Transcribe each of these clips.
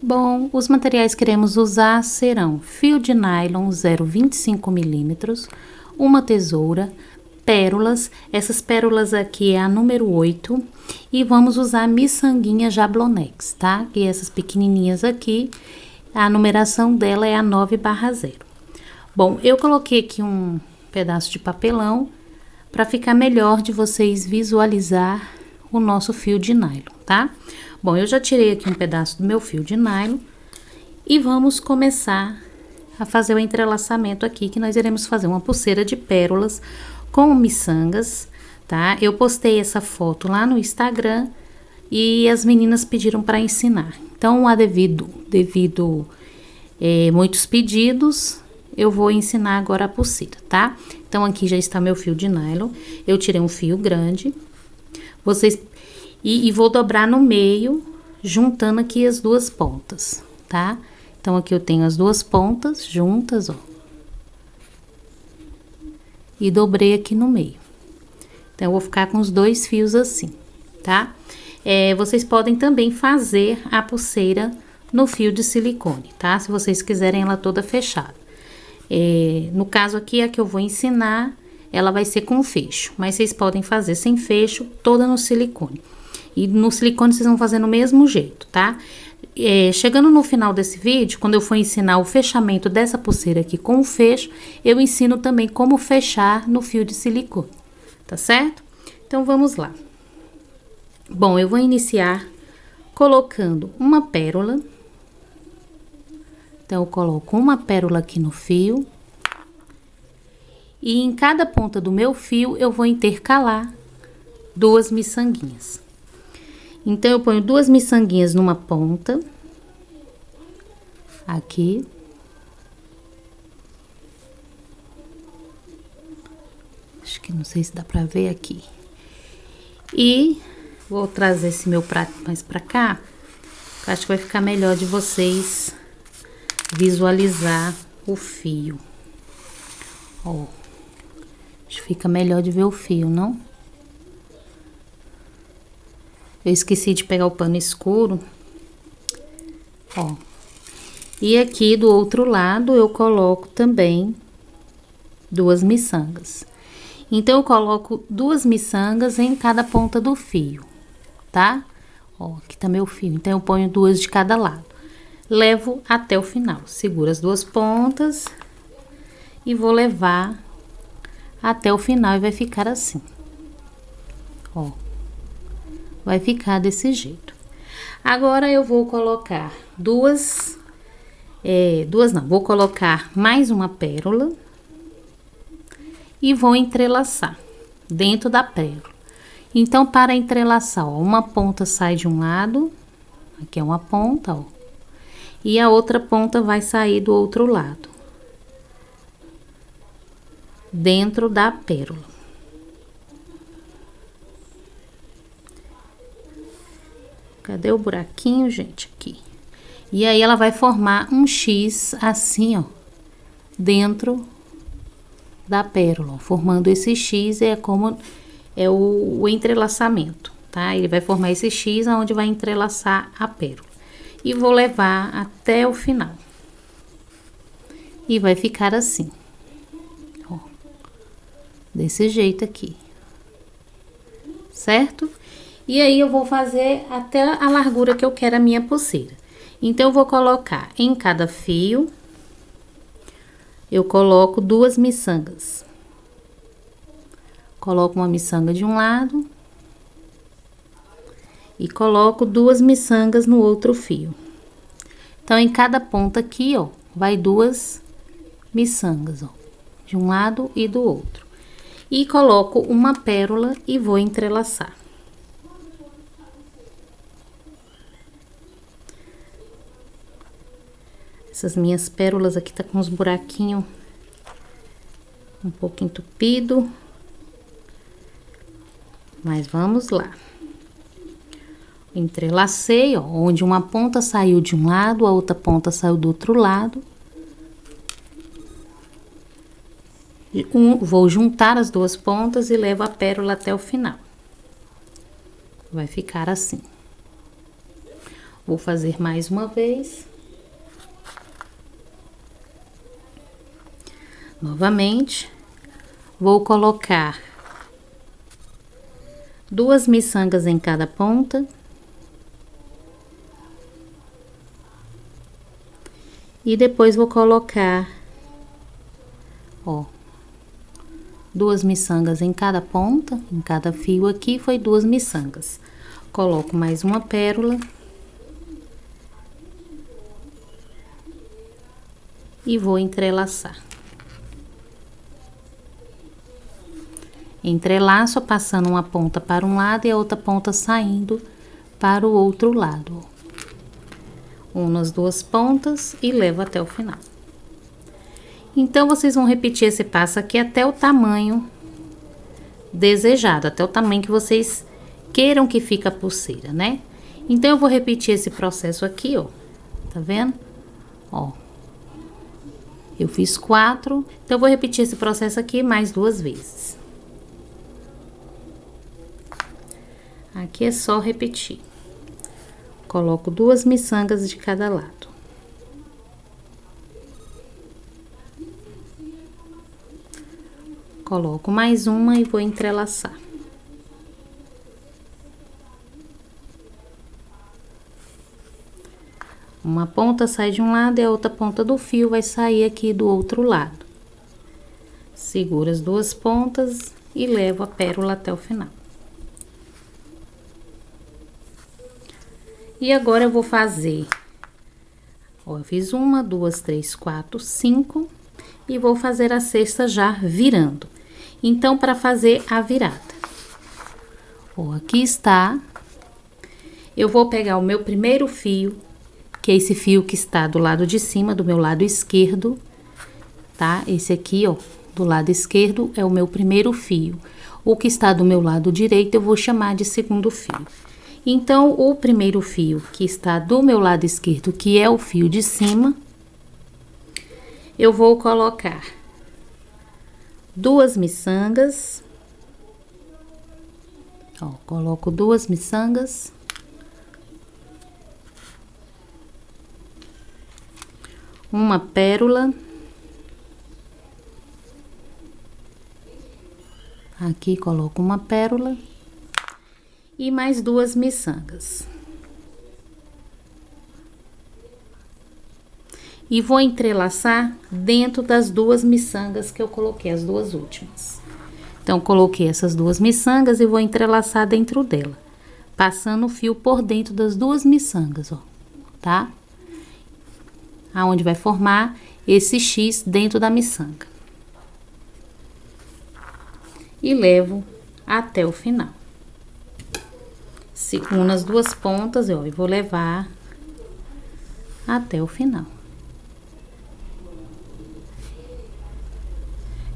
Bom, os materiais que iremos usar serão fio de nylon 0,25 milímetros, uma tesoura, pérolas, essas pérolas aqui é a número 8, e vamos usar miçanguinha Jablonex, tá? E essas pequenininhas aqui, a numeração dela é a 9/0. Bom, eu coloquei aqui um pedaço de papelão para ficar melhor de vocês visualizar o nosso fio de nylon, tá? Bom, eu já tirei aqui um pedaço do meu fio de nylon e vamos começar a fazer o entrelaçamento aqui, que nós iremos fazer uma pulseira de pérolas com miçangas, tá? Eu postei essa foto lá no Instagram e as meninas pediram para ensinar. Então, devido muitos pedidos, eu vou ensinar agora a pulseira, tá? Então, aqui já está meu fio de nylon. Eu tirei um fio grande. E vou dobrar no meio, juntando aqui as duas pontas, tá? Então, aqui eu tenho as duas pontas juntas, ó. E dobrei aqui no meio. Então, eu vou ficar com os dois fios assim, tá? Vocês podem também fazer a pulseira no fio de silicone, tá? Se vocês quiserem ela toda fechada. No caso aqui, a que eu vou ensinar, ela vai ser com fecho. Mas vocês podem fazer sem fecho, toda no silicone. E no silicone vocês vão fazer no mesmo jeito, tá? Chegando no final desse vídeo, quando eu for ensinar o fechamento dessa pulseira aqui com o fecho, eu ensino também como fechar no fio de silicone, tá certo? Então, vamos lá. Bom, eu vou iniciar colocando uma pérola. Então, eu coloco uma pérola aqui no fio. E em cada ponta do meu fio, eu vou intercalar duas miçanguinhas. Então, eu ponho duas miçanguinhas numa ponta, aqui. Acho que não sei se dá pra ver aqui. E vou trazer esse meu prato mais pra cá, que eu acho que vai ficar melhor de vocês visualizar o fio. Ó, acho que fica melhor de ver o fio, não? Eu esqueci de pegar o pano escuro, ó. E aqui do outro lado eu coloco também duas miçangas. Então, eu coloco duas miçangas em cada ponta do fio, tá? Ó, aqui tá meu fio, então eu ponho duas de cada lado. Levo até o final, seguro as duas pontas e vou levar até o final e vai ficar assim, ó. Vai ficar desse jeito. Agora, eu vou colocar vou colocar mais uma pérola e vou entrelaçar dentro da pérola. Então, para entrelaçar, ó, uma ponta sai de um lado, aqui é uma ponta, ó, e a outra ponta vai sair do outro lado, dentro da pérola. Cadê o buraquinho, gente? Aqui. E aí, ela vai formar um X assim, ó, dentro da pérola, ó. Formando esse X é como o entrelaçamento, tá? Ele vai formar esse X onde vai entrelaçar a pérola. E vou levar até o final. E vai ficar assim, ó. Desse jeito aqui. Certo? E aí, eu vou fazer até a largura que eu quero a minha pulseira. Então, eu vou colocar em cada fio, eu coloco duas miçangas. Coloco uma miçanga de um lado e coloco duas miçangas no outro fio. Então, em cada ponta aqui, ó, vai duas miçangas, ó, de um lado e do outro. E coloco uma pérola e vou entrelaçar. Essas minhas pérolas aqui tá com uns buraquinhos um pouco entupido. Mas vamos lá. Entrelacei, ó, onde uma ponta saiu de um lado, a outra ponta saiu do outro lado. Vou juntar as duas pontas e levo a pérola até o final. Vai ficar assim. Vou fazer mais uma vez. Novamente, vou colocar 2 miçangas em cada ponta. E depois vou colocar, ó, 2 miçangas em cada ponta, em cada fio aqui foi 2 miçangas. Coloco mais uma pérola. E vou entrelaçar. Entrelaço passando uma ponta para um lado e a outra ponta saindo para o outro lado. Uno as 2 pontas e levo até o final. Então, vocês vão repetir esse passo aqui até o tamanho desejado, até o tamanho que vocês queiram que fique a pulseira, né? Então, eu vou repetir esse processo aqui, ó. Tá vendo? Ó. Eu fiz 4, então eu vou repetir esse processo aqui mais 2 vezes. Aqui é só repetir. Coloco 2 miçangas de cada lado. Coloco mais uma e vou entrelaçar. Uma ponta sai de um lado e a outra ponta do fio vai sair aqui do outro lado. Seguro as 2 pontas e levo a pérola até o final. E agora eu vou fazer, ó, eu fiz 1, 2, 3, 4, 5 e vou fazer a sexta já virando. Então, para fazer a virada, ó, aqui está, eu vou pegar o meu primeiro fio, que é esse fio que está do lado de cima, do meu lado esquerdo, tá? Esse aqui, ó, do lado esquerdo é o meu primeiro fio. O que está do meu lado direito eu vou chamar de segundo fio. Então, o primeiro fio que está do meu lado esquerdo, que é o fio de cima, eu vou colocar 2 miçangas. Ó, coloco 2 miçangas. Uma pérola. Aqui coloco uma pérola. E mais 2 miçangas. E vou entrelaçar dentro das 2 miçangas que eu coloquei, as 2 últimas. Então, coloquei essas 2 miçangas e vou entrelaçar dentro dela, passando o fio por dentro das 2 miçangas, ó, tá? Aonde vai formar esse X dentro da miçanga. E levo até o final. Uno as 2 pontas, ó, e vou levar até o final.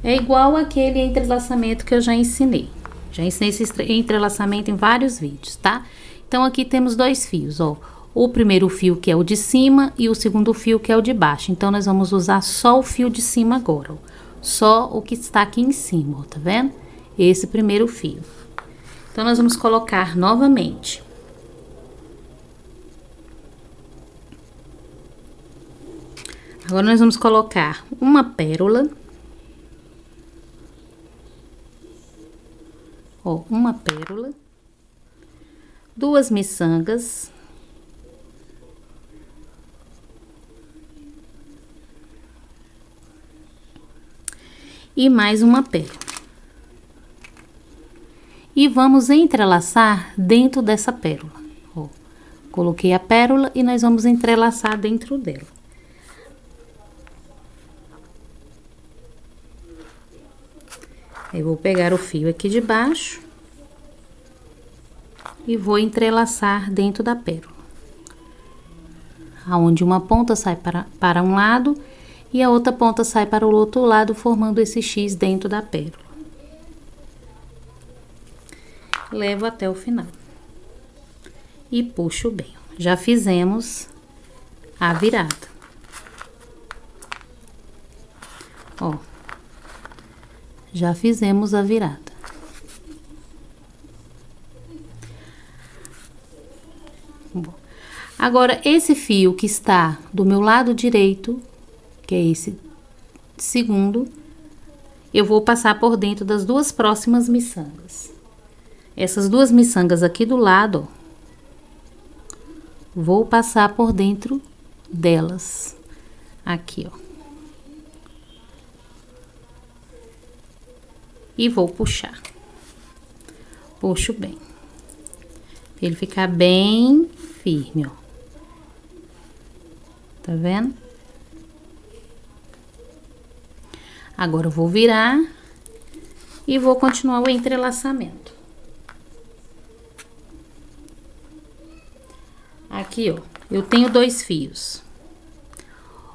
É igual aquele entrelaçamento que eu já ensinei. Já ensinei esse entrelaçamento em vários vídeos, tá? Então, aqui temos 2 fios, ó. O primeiro fio, que é o de cima, e o segundo fio, que é o de baixo. Então, nós vamos usar só o fio de cima agora, ó. Só o que está aqui em cima, ó, tá vendo? Esse primeiro fio. Então, nós vamos colocar novamente. Agora, nós vamos colocar uma pérola. Ó, uma pérola. 2 miçangas. E mais uma pérola. E vamos entrelaçar dentro dessa pérola. Ó, coloquei a pérola e nós vamos entrelaçar dentro dela. Eu vou pegar o fio aqui de baixo e vou entrelaçar dentro da pérola. Aonde uma ponta sai para um lado e a outra ponta sai para o outro lado, formando esse X dentro da pérola. Levo até o final. E puxo bem. Já fizemos a virada. Ó. Já fizemos a virada. Bom, Agora, esse fio que está do meu lado direito, que é esse segundo, eu vou passar por dentro das duas próximas miçangas. Essas duas miçangas aqui do lado, ó, vou passar por dentro delas, aqui, ó. E vou puxar. Puxo bem. Pra ele ficar bem firme, ó. Tá vendo? Agora eu vou virar e vou continuar o entrelaçamento. Aqui, ó, eu tenho 2 fios.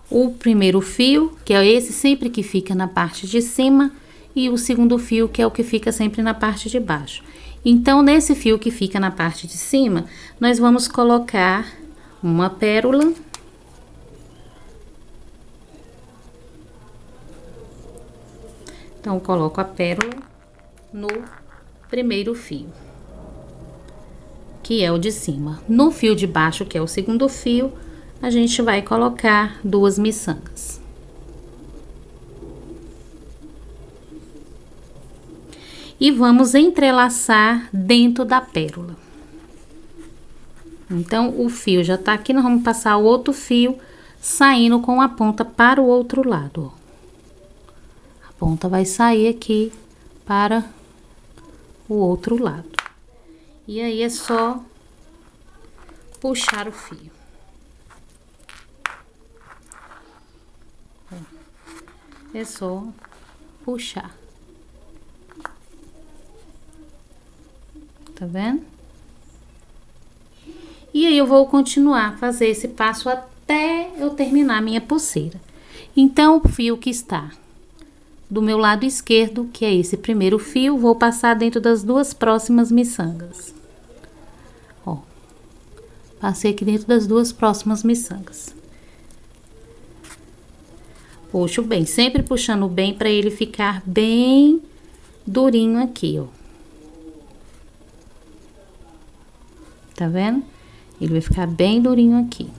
O primeiro fio, que é esse sempre que fica na parte de cima, e o segundo fio, que é o que fica sempre na parte de baixo. Então, nesse fio que fica na parte de cima, nós vamos colocar uma pérola. Então, eu coloco a pérola no primeiro fio, que é o de cima. No fio de baixo, que é o segundo fio, a gente vai colocar 2 miçangas. E vamos entrelaçar dentro da pérola. Então, o fio já tá aqui, nós vamos passar o outro fio saindo com a ponta para o outro lado, ó. A ponta vai sair aqui para o outro lado. E aí, é só puxar o fio. É só puxar. Tá vendo? E aí, eu vou continuar a fazer esse passo até eu terminar a minha pulseira. Então, o fio que está do meu lado esquerdo, que é esse primeiro fio, vou passar dentro das duas próximas miçangas. Ó, passei aqui dentro das duas próximas miçangas. Puxo bem, sempre puxando bem para ele ficar bem durinho aqui, ó. Tá vendo? Ele vai ficar bem durinho aqui.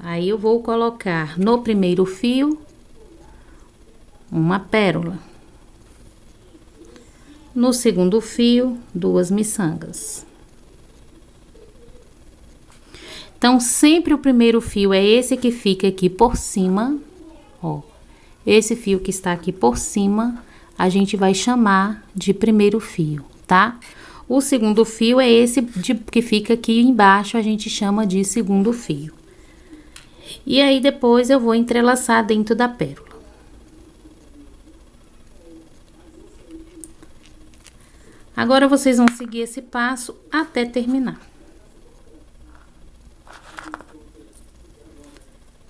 Aí, eu vou colocar no primeiro fio uma pérola. No segundo fio, 2 miçangas. Então, sempre o primeiro fio é esse que fica aqui por cima, ó. Esse fio que está aqui por cima, a gente vai chamar de primeiro fio, tá? O segundo fio é esse que fica aqui embaixo, a gente chama de segundo fio. E aí, depois eu vou entrelaçar dentro da pérola. Agora, vocês vão seguir esse passo até terminar.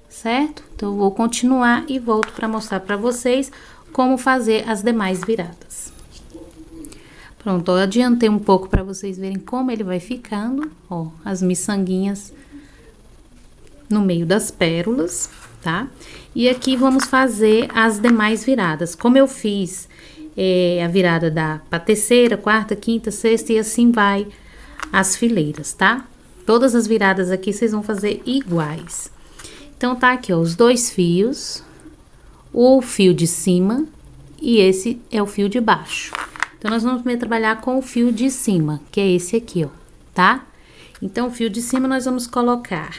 Certo? Então, eu vou continuar e volto para mostrar para vocês como fazer as demais viradas. Pronto, eu adiantei um pouco para vocês verem como ele vai ficando, ó, as miçanguinhas no meio das pérolas, tá? E aqui vamos fazer as demais viradas. Como eu fiz a virada pra terceira, quarta, quinta, sexta e assim vai as fileiras, tá? Todas as viradas aqui vocês vão fazer iguais. Então, tá aqui, ó, os 2 fios, o fio de cima e esse é o fio de baixo. Então, nós vamos primeiro trabalhar com o fio de cima, que é esse aqui, ó, tá? Então, o fio de cima nós vamos colocar.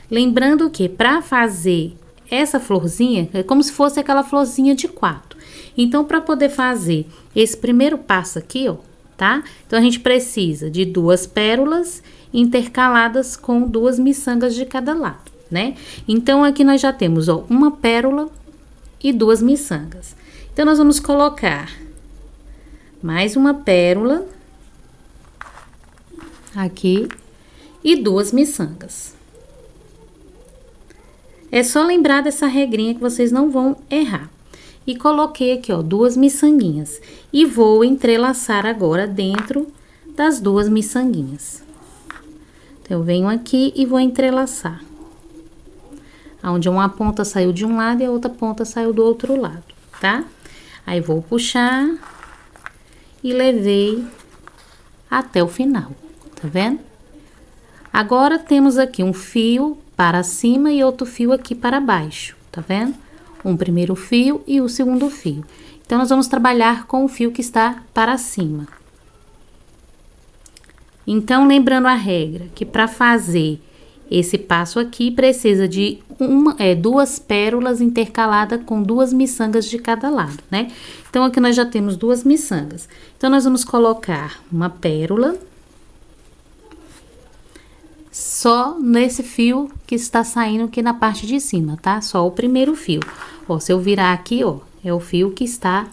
Lembrando que para fazer essa florzinha, é como se fosse aquela florzinha de 4. Então, para poder fazer esse primeiro passo aqui, ó, tá? Então, a gente precisa de 2 pérolas intercaladas com 2 miçangas de cada lado, né? Então, aqui nós já temos, ó, uma pérola e 2 miçangas. Então, nós vamos colocar mais uma pérola aqui e 2 miçangas. É só lembrar dessa regrinha que vocês não vão errar. E coloquei aqui, ó, 2 miçanguinhas. E vou entrelaçar agora dentro das 2 miçanguinhas. Então, eu venho aqui e vou entrelaçar. Onde uma ponta saiu de um lado e a outra ponta saiu do outro lado, tá? Aí, vou puxar e levei até o final, tá vendo? Agora, temos aqui um fio para cima e outro fio aqui para baixo, tá vendo? Um primeiro fio e o segundo fio. Então, nós vamos trabalhar com o fio que está para cima. Então, lembrando a regra, que para fazer esse passo aqui, precisa de duas pérolas intercaladas com 2 miçangas de cada lado, né? Então, aqui nós já temos 2 miçangas. Então, nós vamos colocar uma pérola só nesse fio que está saindo aqui na parte de cima, tá? Só o primeiro fio. Ó, se eu virar aqui, ó, é o fio que está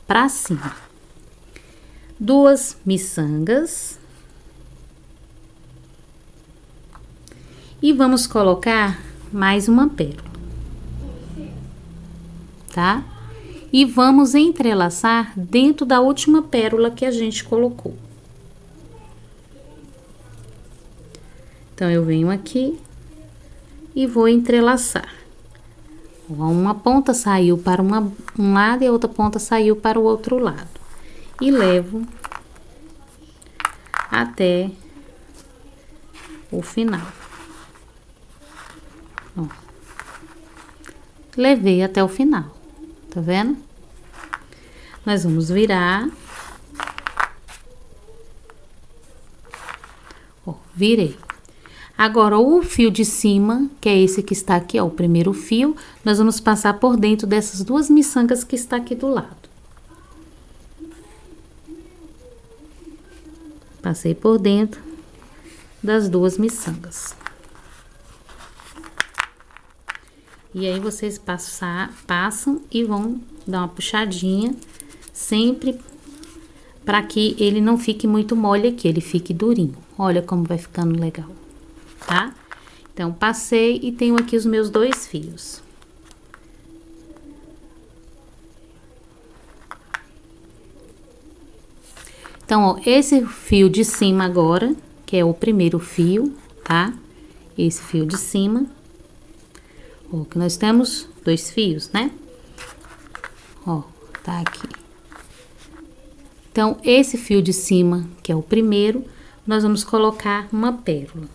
pra cima. 2 miçangas. E vamos colocar mais uma pérola, tá? E vamos entrelaçar dentro da última pérola que a gente colocou. Então, eu venho aqui e vou entrelaçar. Uma ponta saiu para um lado e a outra ponta saiu para o outro lado. E levo até o final. Ó. Levei até o final, tá vendo? Nós vamos virar. Ó, virei. Agora, o fio de cima, que é esse que está aqui, ó, o primeiro fio, nós vamos passar por dentro dessas 2 miçangas que está aqui do lado. Passei por dentro das 2 miçangas. E aí, vocês passam e vão dar uma puxadinha, sempre para que ele não fique muito mole aqui, ele fique durinho. Olha como vai ficando legal. Tá? Então, passei e tenho aqui os meus 2 fios. Então, ó, esse fio de cima agora, que é o primeiro fio, tá? Esse fio de cima. Ó, que nós temos 2 fios, né? Ó, tá aqui. Então, esse fio de cima, que é o primeiro, nós vamos colocar uma pérola.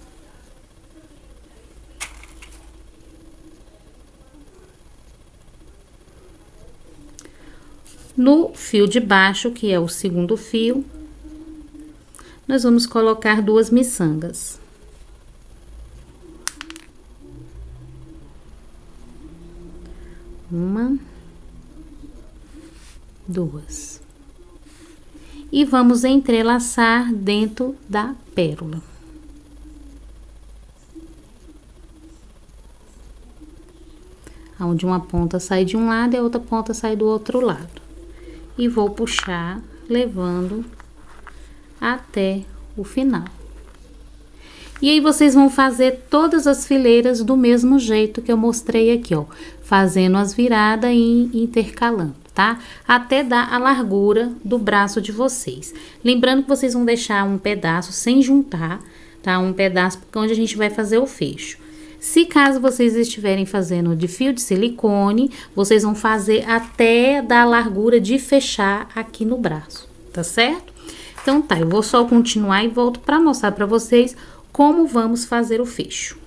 No fio de baixo, que é o segundo fio, nós vamos colocar 2 miçangas. Uma, 2. E vamos entrelaçar dentro da pérola. Onde uma ponta sai de um lado e a outra ponta sai do outro lado. E vou puxar, levando até o final. E aí, vocês vão fazer todas as fileiras do mesmo jeito que eu mostrei aqui, ó. Fazendo as viradas e intercalando, tá? Até dar a largura do braço de vocês. Lembrando que vocês vão deixar um pedaço sem juntar, tá? Um pedaço onde a gente vai fazer o fecho. Se caso vocês estiverem fazendo de fio de silicone, vocês vão fazer até dar a largura de fechar aqui no braço, tá certo? Então tá, eu vou só continuar e volto para mostrar para vocês como vamos fazer o fecho.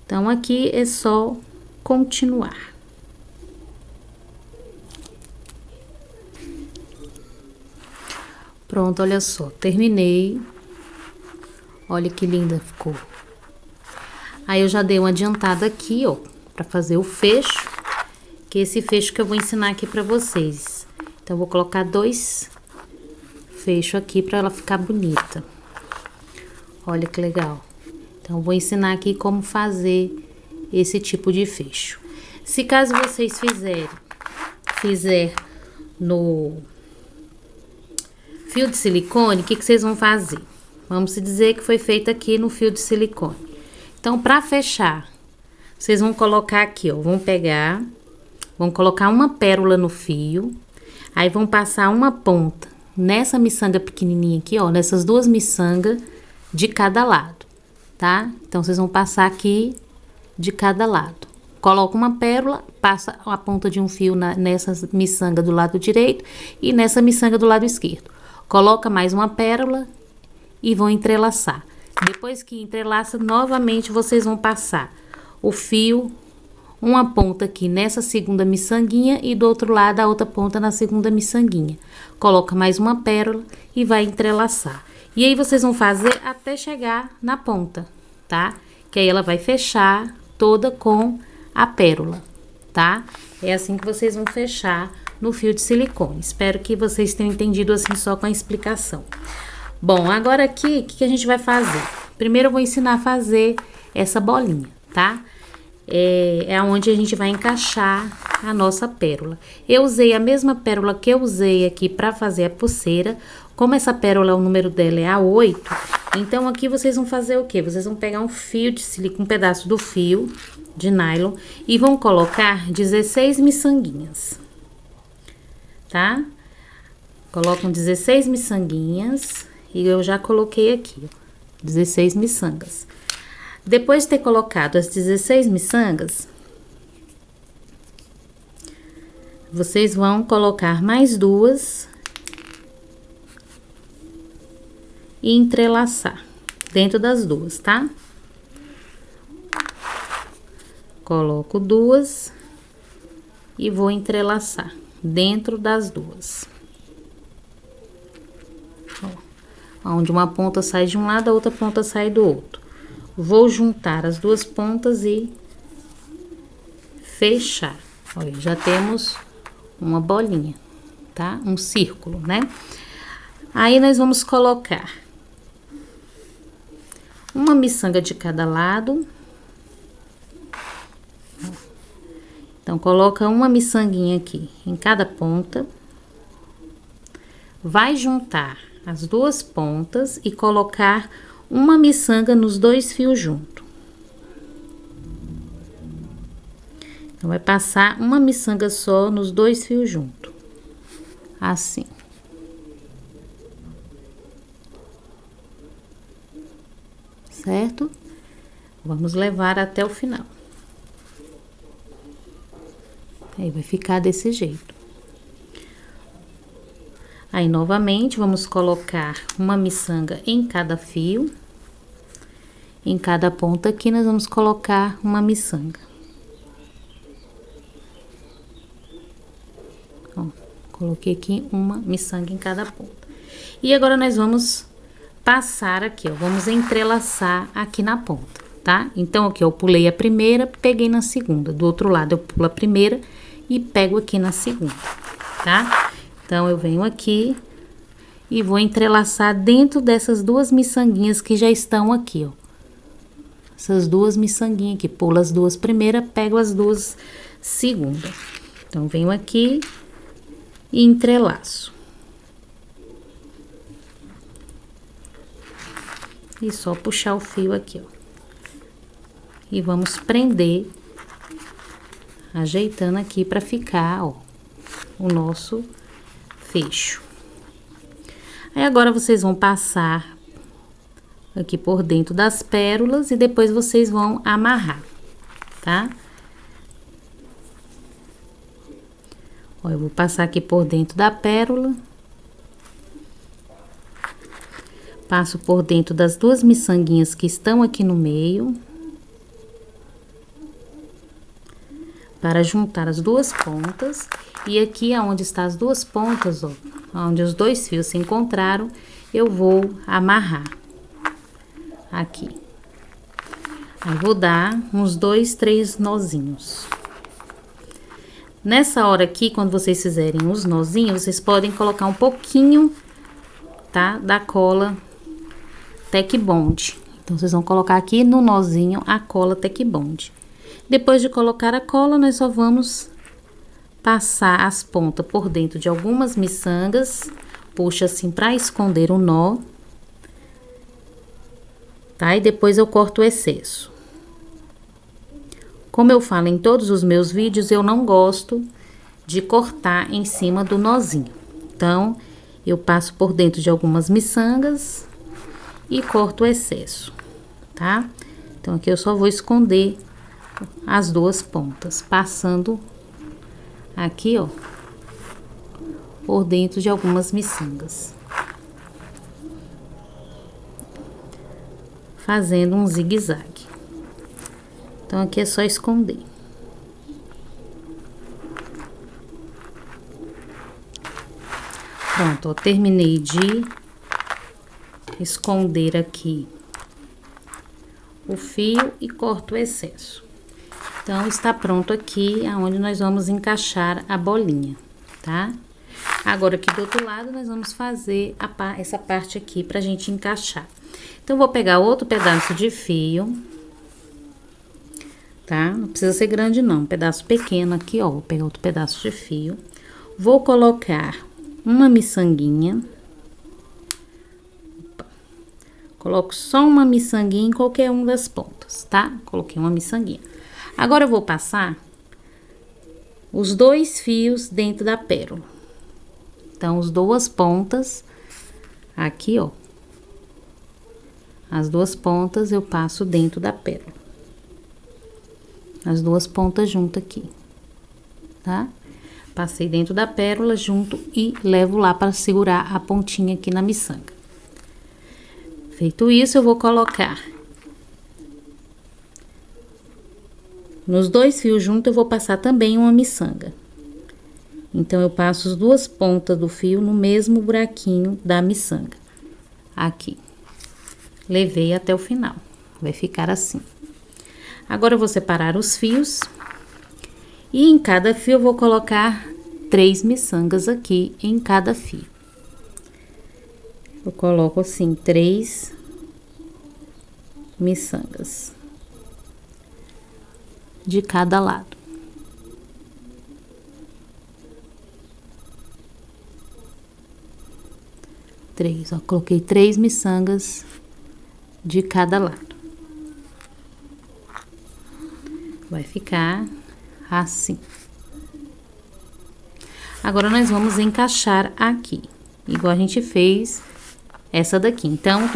Então, aqui é só continuar. Pronto, olha só, terminei. Olha que linda ficou. Aí, eu já dei uma adiantada aqui, ó, pra fazer o fecho, que é esse fecho que eu vou ensinar aqui pra vocês. Então, eu vou colocar 2 fechos aqui pra ela ficar bonita. Olha que legal. Então, eu vou ensinar aqui como fazer esse tipo de fecho. Se caso vocês fizer no fio de silicone, o que vocês vão fazer? Vamos dizer que foi feito aqui no fio de silicone. Então, para fechar, vocês vão colocar aqui, ó, vão colocar uma pérola no fio, aí vão passar uma ponta nessa miçanga pequenininha aqui, ó, nessas 2 miçangas de cada lado, tá? Então, vocês vão passar aqui de cada lado. Coloca uma pérola, passa a ponta de um fio nessa miçanga do lado direito e nessa miçanga do lado esquerdo. Coloca mais uma pérola e vão entrelaçar. Depois que entrelaça, novamente vocês vão passar o fio, uma ponta aqui nessa segunda miçanguinha e do outro lado a outra ponta na segunda miçanguinha. Coloca mais uma pérola e vai entrelaçar. E aí vocês vão fazer até chegar na ponta, tá? Que aí ela vai fechar toda com a pérola, tá? É assim que vocês vão fechar no fio de silicone. Espero que vocês tenham entendido assim só com a explicação. Bom, agora aqui, o que a gente vai fazer? Primeiro eu vou ensinar a fazer essa bolinha, tá? É onde a gente vai encaixar a nossa pérola. Eu usei a mesma pérola que eu usei aqui para fazer a pulseira. Como essa pérola, o número dela é A8, então aqui vocês vão fazer o quê? Vocês vão pegar um fio de silicone, um pedaço do fio de nylon e vão colocar 16 miçanguinhas, tá? Colocam 16 miçanguinhas e eu já coloquei aqui, ó, 16 miçangas. Depois de ter colocado as 16 miçangas, vocês vão colocar mais duas e entrelaçar dentro das duas, tá? Coloco duas e vou entrelaçar dentro das duas. Ó, onde uma ponta sai de um lado, a outra ponta sai do outro. Vou juntar as duas pontas e fechar. Olha, já temos uma bolinha, tá? Um círculo, né? Aí, nós vamos colocar uma miçanga de cada lado. Então, coloca uma miçanguinha aqui em cada ponta. Vai juntar as duas pontas e colocar uma miçanga nos dois fios junto. Então, vai passar uma miçanga só nos dois fios junto. Assim. Certo? Vamos levar até o final. Aí, vai ficar desse jeito. Aí, novamente, vamos colocar uma miçanga em cada fio. Em cada ponta aqui, nós vamos colocar uma miçanga. Ó, coloquei aqui uma miçanga em cada ponta. E agora, nós vamos passar aqui, ó, vamos entrelaçar aqui na ponta, tá? Então, aqui eu pulei a primeira, peguei na segunda. Do outro lado, eu pulo a primeira e pego aqui na segunda, tá? Então, eu venho aqui e vou entrelaçar dentro dessas duas miçanguinhas que já estão aqui, ó. Essas duas miçanguinhas aqui, pulo as duas primeiras, pego as duas segundas. Então, venho aqui e entrelaço. E só puxar o fio aqui, ó. E vamos prender, ajeitando aqui pra ficar, ó, o nosso fecho. Aí, agora, vocês vão passar aqui por dentro das pérolas e depois vocês vão amarrar, tá? Ó, eu vou passar aqui por dentro da pérola. Passo por dentro das duas miçanguinhas que estão aqui no meio. Para juntar as duas pontas. E aqui, aonde estão as duas pontas, ó, onde os dois fios se encontraram, eu vou amarrar. Aqui. Aí, vou dar uns 2, 3 nozinhos. Nessa hora aqui, quando vocês fizerem os nozinhos, vocês podem colocar um pouquinho, tá? Da cola Tec Bond. Então, vocês vão colocar aqui no nozinho a cola Tec Bond. Depois de colocar a cola, nós só vamos passar as pontas por dentro de algumas miçangas. Puxa assim pra esconder o nó. Tá? E depois eu corto o excesso. Como eu falo em todos os meus vídeos, eu não gosto de cortar em cima do nozinho. Então, eu passo por dentro de algumas miçangas e corto o excesso, tá? Então, aqui eu só vou esconder as duas pontas, passando aqui, ó, por dentro de algumas miçangas. fazendo um zigue-zague. Então, aqui é só esconder. Pronto, ó, terminei de esconder aqui o fio e corto o excesso. Então, está pronto aqui aonde nós vamos encaixar a bolinha, tá? Agora, aqui do outro lado, nós vamos fazer essa parte aqui pra gente encaixar. Então, vou pegar outro pedaço de fio, tá? Não precisa ser grande, não. Um pedaço pequeno aqui, ó. Vou pegar outro pedaço de fio. Vou colocar uma miçanguinha. Opa. Coloco só uma miçanguinha em qualquer uma das pontas, tá? Coloquei uma miçanguinha. Agora, eu vou passar os 2 fios dentro da pérola. Então, as 2 pontas, aqui, ó. As 2 pontas eu passo dentro da pérola. As 2 pontas junto aqui, tá? Passei dentro da pérola junto e levo lá para segurar a pontinha aqui na miçanga. Feito isso, eu vou colocar nos 2 fios juntos, eu vou passar também uma miçanga. Então, eu passo as 2 pontas do fio no mesmo buraquinho da miçanga. Aqui. Levei até o final. Vai ficar assim. Agora, eu vou separar os fios. E em cada fio, eu vou colocar 3 miçangas aqui em cada fio. Eu coloco assim, 3 miçangas de cada lado. Ó, coloquei 3 miçangas de cada lado. Vai ficar assim. Agora, nós vamos encaixar aqui, igual a gente fez essa daqui. Então,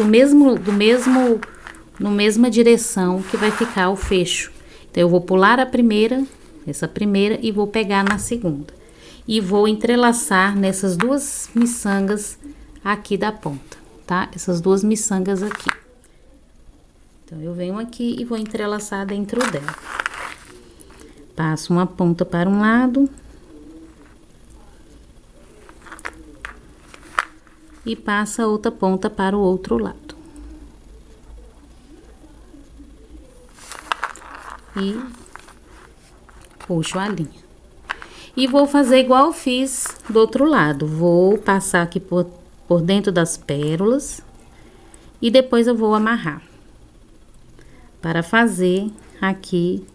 no mesma direção que vai ficar o fecho. Então, eu vou pular essa primeira, e vou pegar na segunda. E vou entrelaçar nessas 2 miçangas aqui da ponta, tá? Essas 2 miçangas aqui. Então, eu venho aqui e vou entrelaçar dentro dela. Passo uma ponta para um lado. E passa a outra ponta para o outro lado. E puxo a linha. E vou fazer igual eu fiz do outro lado. Vou passar aqui por dentro das pérolas. E depois eu vou amarrar. Para fazer aqui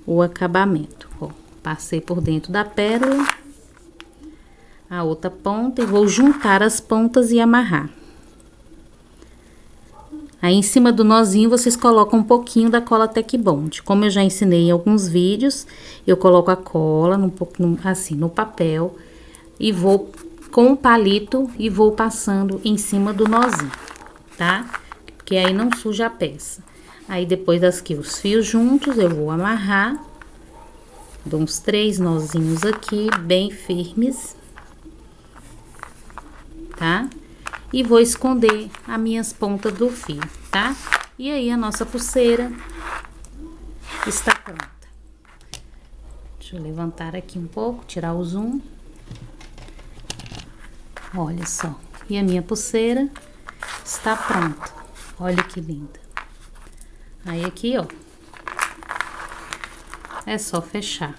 o acabamento. Ó, passei por dentro da pérola. A outra ponta e vou juntar as pontas e amarrar. Aí, em cima do nozinho, vocês colocam um pouquinho da cola Tec Bond. Como eu já ensinei em alguns vídeos, eu coloco a cola assim, no papel e vou com o palito e vou passando em cima do nozinho, tá? Porque aí não suja a peça. Aí, depois que os fios juntos, eu vou amarrar. Dou uns 3 nozinhos aqui, bem firmes. Tá? E vou esconder as minhas pontas do fio, tá? E aí, a nossa pulseira está pronta. Deixa eu levantar aqui um pouco, tirar o zoom. Olha só. E a minha pulseira está pronta. Olha que linda. Aí, aqui, ó. É só fechar.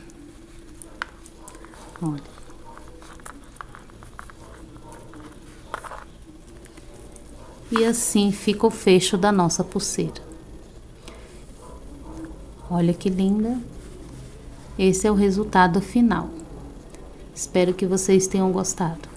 Olha. E assim fica o fecho da nossa pulseira. Olha que linda. Esse é o resultado final. Espero que vocês tenham gostado.